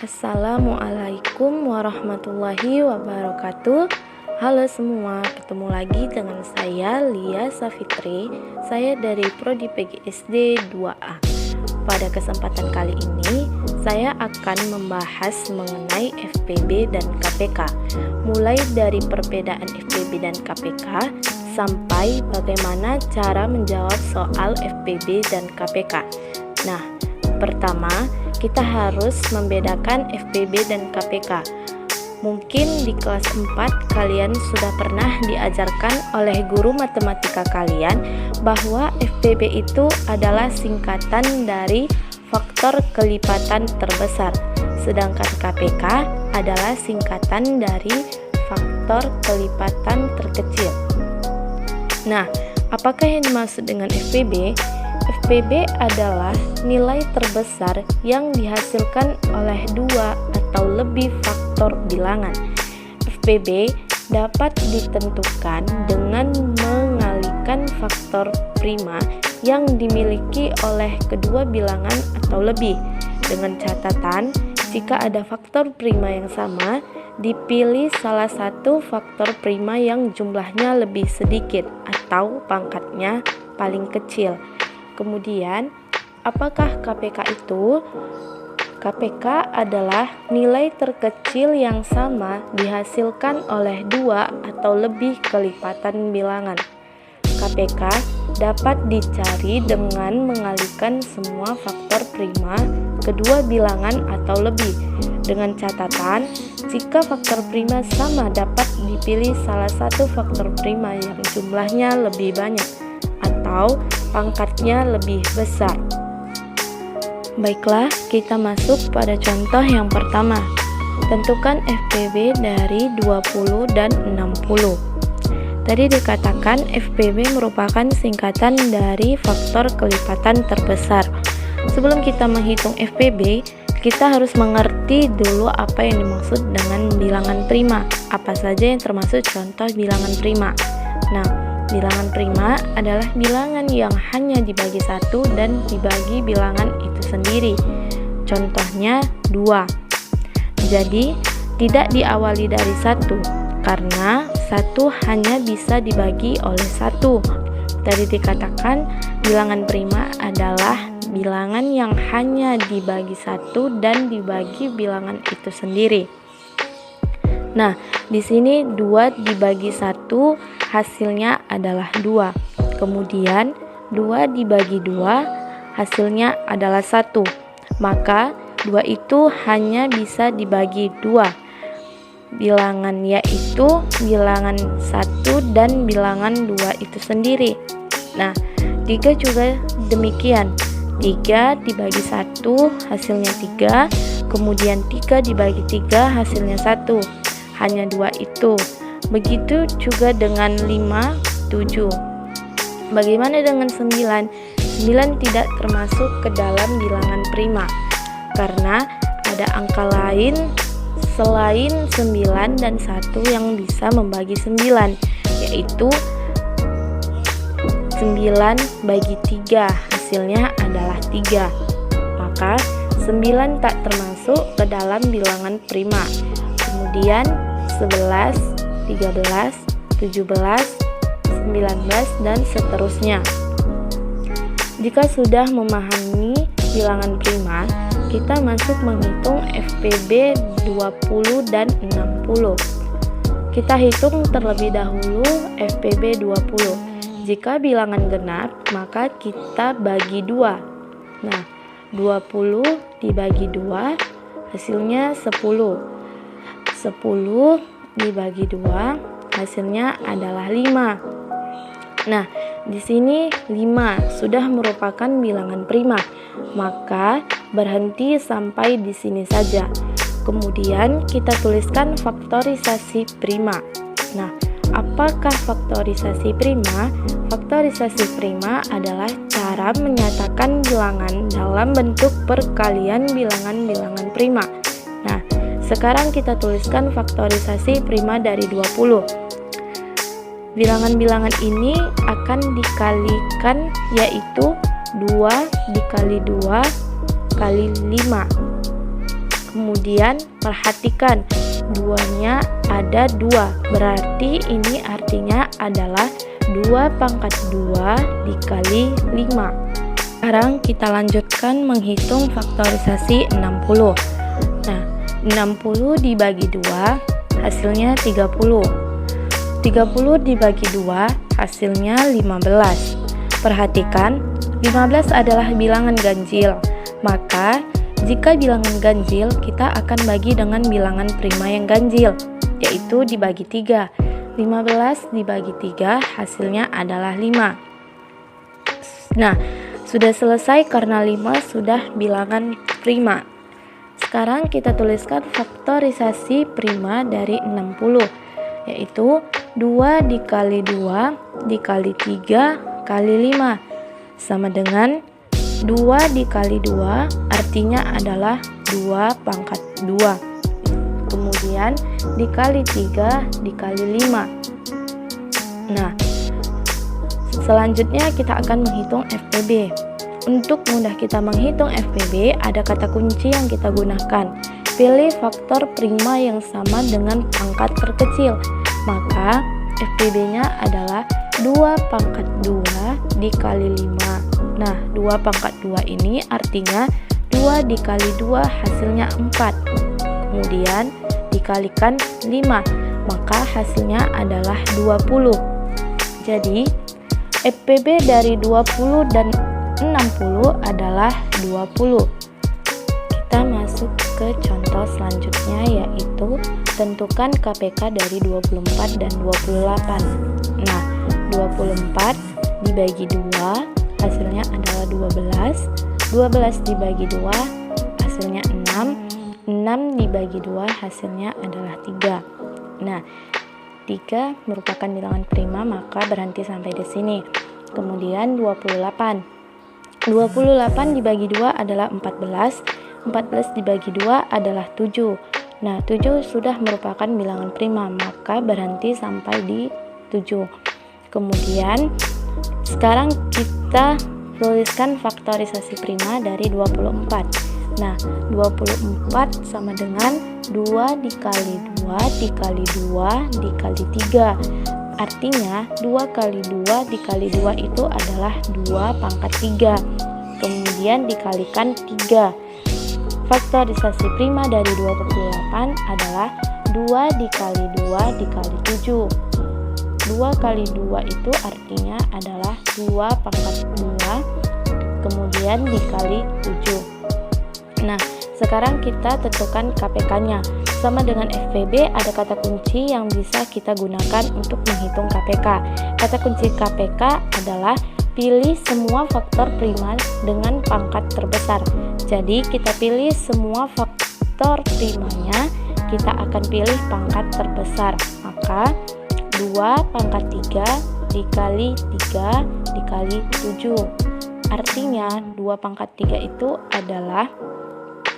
Assalamualaikum warahmatullahi wabarakatuh. Halo semua, ketemu lagi dengan saya Lia Safitri. Saya dari Prodi PGSD 2A. Pada kesempatan kali ini saya akan membahas mengenai FPB dan KPK, mulai dari perbedaan FPB dan KPK sampai bagaimana cara menjawab soal FPB dan KPK. Nah, pertama kita harus membedakan FPB dan KPK. Mungkin di kelas 4 kalian sudah pernah diajarkan oleh guru matematika kalian bahwa FPB itu adalah singkatan dari faktor kelipatan terbesar, sedangkan KPK adalah singkatan dari faktor kelipatan terkecil. Nah, apakah yang dimaksud dengan FPB? FPB adalah nilai terbesar yang dihasilkan oleh dua atau lebih faktor bilangan. FPB dapat ditentukan dengan mengalihkan faktor prima yang dimiliki oleh kedua bilangan atau lebih, dengan catatan jika ada faktor prima yang sama, dipilih salah satu faktor prima yang jumlahnya lebih sedikit atau pangkatnya paling kecil. Kemudian, apakah KPK itu? KPK adalah nilai terkecil yang sama dihasilkan oleh dua atau lebih kelipatan bilangan. KPK dapat dicari dengan mengalihkan semua faktor prima kedua bilangan atau lebih, dengan catatan jika faktor prima sama dapat dipilih salah satu faktor prima yang jumlahnya lebih banyak atau pangkatnya lebih besar. Baiklah, kita masuk pada contoh yang pertama. Tentukan FPB dari 20 dan 60. Tadi dikatakan FPB merupakan singkatan dari faktor kelipatan terbesar. Sebelum kita menghitung FPB, kita harus mengerti dulu apa yang dimaksud dengan bilangan prima. Apa saja yang termasuk contoh bilangan prima. Nah, bilangan prima adalah bilangan yang hanya dibagi satu dan dibagi bilangan itu sendiri. Contohnya 2. Jadi, tidak diawali dari 1, karena 1 hanya bisa dibagi oleh 1. Tadi dikatakan bilangan prima adalah bilangan yang hanya dibagi 1 dan dibagi bilangan itu sendiri. Nah, di sini 2 dibagi 1 hasilnya adalah 2. Kemudian 2 dibagi 2 hasilnya adalah 1. Maka 2 itu hanya bisa dibagi 2. Bilangan yaitu bilangan 1 dan bilangan 2 itu sendiri. Nah, 3 juga demikian. 3 dibagi 1 hasilnya 3. Kemudian 3 dibagi 3 hasilnya 1. Hanya 2 itu. Begitu juga dengan 5, 7. Bagaimana dengan 9? 9 tidak termasuk ke dalam bilangan prima, karena ada angka lain selain 9 dan 1 yang bisa membagi 9, yaitu 9 bagi 3 hasilnya adalah 3. Maka 9 tak termasuk ke dalam bilangan prima. Kemudian 11, 13, 17, 19, dan seterusnya. Jika sudah memahami bilangan prima, kita masuk menghitung FPB 20 dan 60. Kita hitung terlebih dahulu FPB 20. Jika bilangan genap, maka kita bagi 2. Nah, 20 dibagi 2 hasilnya 10. 10 dibagi 2 hasilnya adalah 5. Nah, di sini 5 sudah merupakan bilangan prima, maka berhenti sampai di sini saja. Kemudian kita tuliskan faktorisasi prima. Nah, apakah faktorisasi prima? Faktorisasi prima adalah cara menyatakan bilangan dalam bentuk perkalian bilangan-bilangan prima. Nah, sekarang kita tuliskan faktorisasi prima dari 20. Bilangan-bilangan ini akan dikalikan, yaitu 2 dikali 2 kali 5. Kemudian perhatikan duanya ada 2, berarti ini artinya adalah 2 pangkat 2 dikali 5. Sekarang kita lanjutkan menghitung faktorisasi 60. Nah, 60 dibagi 2 hasilnya 30. 30 dibagi 2 hasilnya 15. Perhatikan, 15 adalah bilangan ganjil. Maka, jika bilangan ganjil, kita akan bagi dengan bilangan prima yang ganjil, yaitu dibagi 3. 15 dibagi 3 hasilnya adalah 5. Nah, sudah selesai karena 5 sudah bilangan prima. Sekarang kita tuliskan faktorisasi prima dari 60, yaitu 2 dikali 2 dikali 3 kali 5 sama dengan 2 dikali 2 artinya adalah 2 pangkat 2. Kemudian dikali 3 dikali 5. Nah, selanjutnya kita akan menghitung FPB. Untuk mudah kita menghitung FPB, ada kata kunci yang kita gunakan. Pilih faktor prima yang sama dengan pangkat terkecil. Maka FPB-nya adalah 2 pangkat 2 dikali 5. Nah, 2 pangkat 2 ini artinya 2 dikali 2 hasilnya 4. Kemudian dikalikan 5, maka hasilnya adalah 20. Jadi, FPB dari 20 dan 60 adalah 20. Kita masuk ke contoh selanjutnya, yaitu tentukan KPK dari 24 dan 28. Nah, 24 dibagi 2 hasilnya adalah 12. 12 dibagi 2 hasilnya 6. 6 dibagi 2 hasilnya adalah 3. Nah, 3 merupakan bilangan prima, maka berhenti sampai di sini. Kemudian 28. 28 dibagi 2 adalah 14. 14 dibagi 2 adalah 7. Nah, 7 sudah merupakan bilangan prima, maka berhenti sampai di 7. Kemudian sekarang kita tuliskan faktorisasi prima dari 24. Nah, 24 sama dengan 2 dikali 2 dikali 2 dikali 3. Artinya 2 kali 2 dikali 2 itu adalah 2 pangkat 3. Kemudian dikalikan 3. Faktorisasi prima dari 28 adalah 2 dikali 2 dikali 7. 2 kali 2 itu artinya adalah 2 pangkat 2. Kemudian dikali 7. Nah, sekarang kita tentukan KPK-nya. Sama dengan FPB, ada kata kunci yang bisa kita gunakan untuk menghitung KPK. Kata kunci KPK adalah pilih semua faktor prima dengan pangkat terbesar. Jadi, kita pilih semua faktor primanya, kita akan pilih pangkat terbesar. Maka, 2 pangkat 3 dikali 3 dikali 7. Artinya, 2 pangkat 3 itu adalah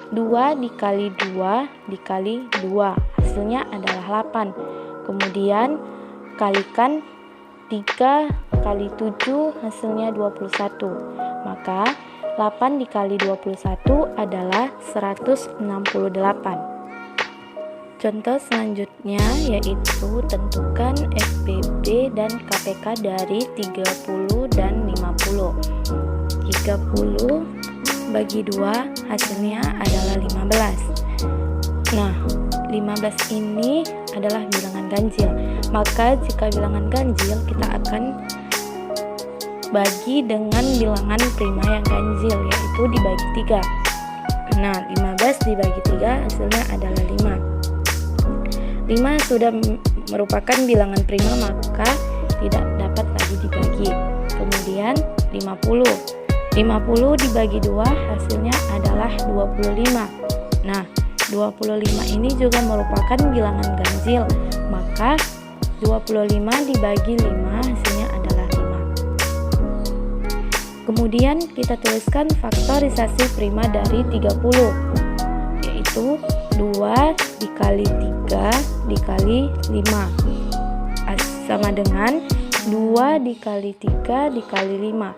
2 dikali 2 dikali 2, hasilnya adalah 8. Kemudian kalikan 3 kali 7 hasilnya 21. Maka 8 dikali 21 adalah 168. Contoh selanjutnya yaitu tentukan FPB dan KPK dari 30 dan 50. 30 bagi 2 hasilnya adalah 15. Nah, 15 ini adalah bilangan ganjil. Maka jika bilangan ganjil, kita akan bagi dengan bilangan prima yang ganjil, yaitu dibagi 3. Nah, 15 dibagi 3 hasilnya adalah 5. 5 sudah merupakan bilangan prima, maka tidak dapat lagi dibagi. Kemudian 50 dibagi 2 hasilnya adalah 25. Nah, 25 ini juga merupakan bilangan ganjil, maka 25 dibagi 5 hasilnya adalah 5. Kemudian kita tuliskan faktorisasi prima dari 30, yaitu 2 dikali 3 dikali 5 sama dengan 2 dikali 3 dikali 5.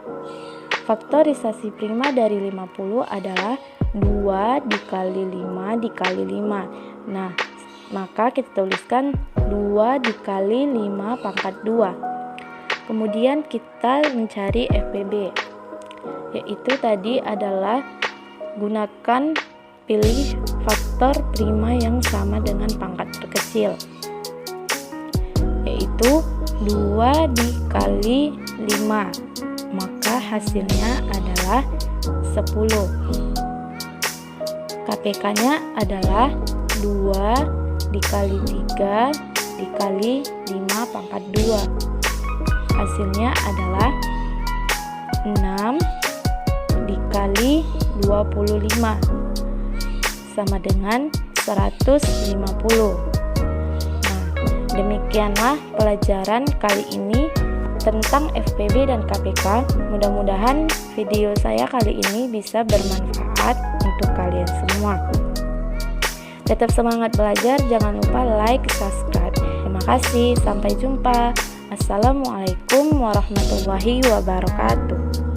Faktorisasi prima dari 50 adalah 2 dikali 5 dikali 5. Nah, maka kita tuliskan 2 dikali 5 pangkat 2. Kemudian kita mencari FPB, yaitu tadi adalah gunakan pilih faktor prima yang sama dengan pangkat terkecil, yaitu 2 dikali 5, maka hasilnya adalah 10. KPK-nya adalah 2 dikali 3 dikali 5 pangkat 2. Hasilnya adalah 6 dikali 25 sama dengan 150. Nah, demikianlah pelajaran kali ini tentang FPB dan KPK. Mudah-mudahan video saya kali ini bisa bermanfaat untuk kalian semua. Tetap semangat belajar, jangan lupa like, subscribe. Terima kasih, sampai jumpa. Assalamualaikum warahmatullahi wabarakatuh.